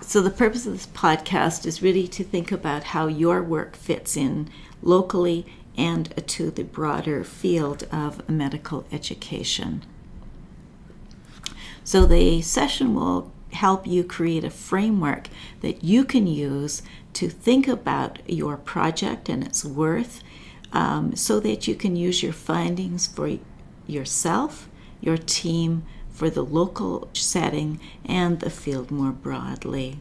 So the purpose of this podcast is really to think about how your work fits in locally and to the broader field of medical education. So the session will help you create a framework that you can use to think about your project and its worth, so that you can use your findings for yourself, your team, for the local setting, and the field more broadly.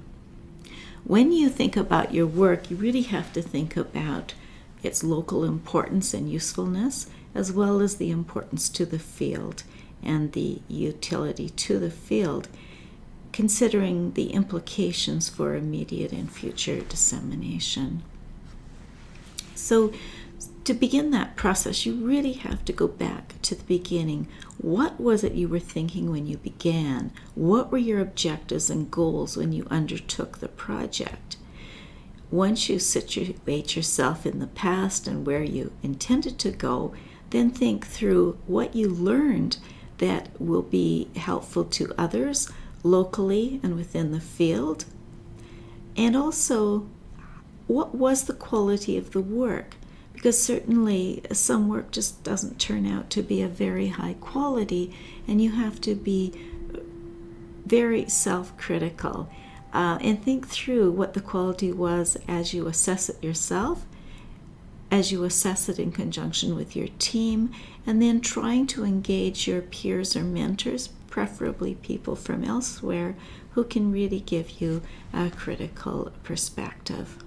When you think about your work, you really have to think about its local importance and usefulness, as well as the importance to the field and the utility to the field, considering the implications for immediate and future dissemination. So to begin that process, you really have to go back to the beginning. What was it you were thinking when you began? What were your objectives and goals when you undertook the project? Once you situate yourself in the past and where you intended to go, then think through what you learned that will be helpful to others locally and within the field. And also, what was the quality of the work? Because certainly some work just doesn't turn out to be a very high quality, and you have to be very self-critical and think through what the quality was as you assess it yourself, as you assess it in conjunction with your team, and then trying to engage your peers or mentors, preferably people from elsewhere, who can really give you a critical perspective.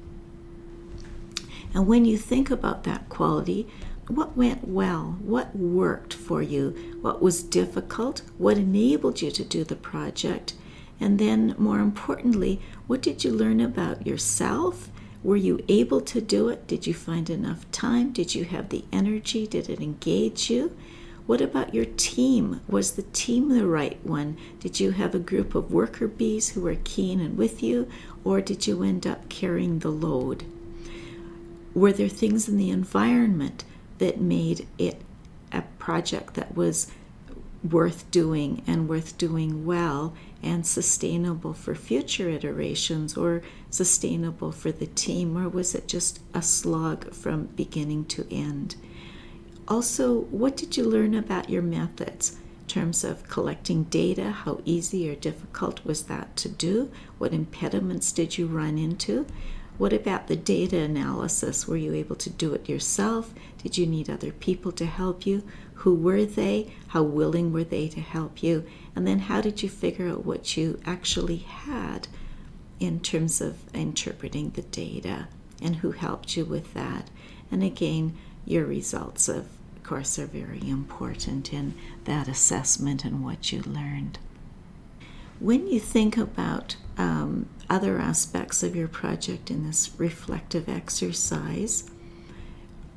And when you think about that quality, what went well? What worked for you? What was difficult? What enabled you to do the project? And then, more importantly, what did you learn about yourself? Were you able to do it? Did you find enough time? Did you have the energy? Did it engage you? What about your team? Was the team the right one? Did you have a group of worker bees who were keen and with you, or did you end up carrying the load? Were there things in the environment that made it a project that was worth doing and worth doing well and sustainable for future iterations, or sustainable for the team, or was it just a slog from beginning to end? Also, what did you learn about your methods in terms of collecting data? How easy or difficult was that to do? What impediments did you run into? What about the data analysis? Were you able to do it yourself? Did you need other people to help you? Who were they? How willing were they to help you? And then how did you figure out what you actually had in terms of interpreting the data, and who helped you with that? And again, your results, of course, are very important in that assessment and what you learned. When you think about other aspects of your project in this reflective exercise,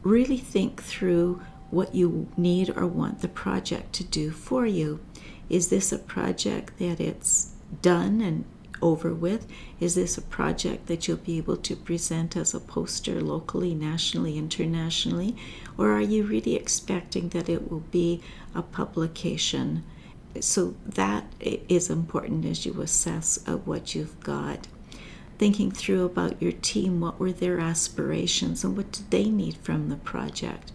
really think through what you need or want the project to do for you. Is this a project that it's done and over with? Is this a project that you'll be able to present as a poster locally, nationally, internationally? Or are you really expecting that it will be a publication? So that is important as you assess what you've got. Thinking through about your team, what were their aspirations and what did they need from the project?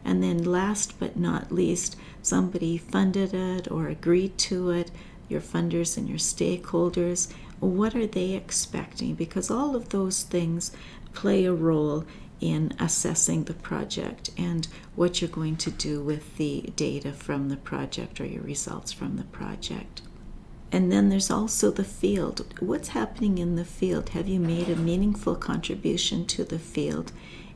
And then last but not least, somebody funded it or agreed to it, your funders and your stakeholders. What are they expecting? Because all of those things play a role in assessing the project and what you're going to do with the data from the project or your results from the project. And then there's also the field. What's happening in the field? Have you made a meaningful contribution to the field?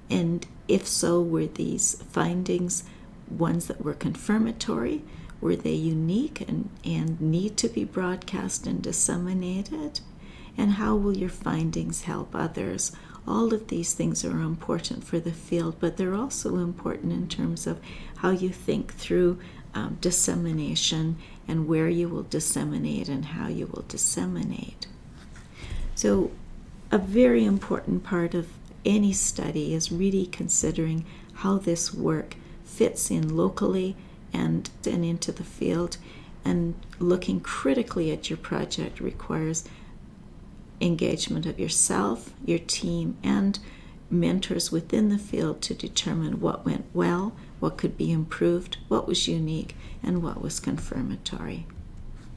And if so, were these findings ones that were confirmatory? Were they unique and need to be broadcast and disseminated? And how will your findings help others? All of these things are important for the field, but they're also important in terms of how you think through dissemination and where you will disseminate and how you will disseminate. So a very important part of any study is really considering how this work fits in locally and into the field, and looking critically at your project requires engagement of yourself, your team, and mentors within the field to determine what went well, what could be improved, what was unique, and what was confirmatory.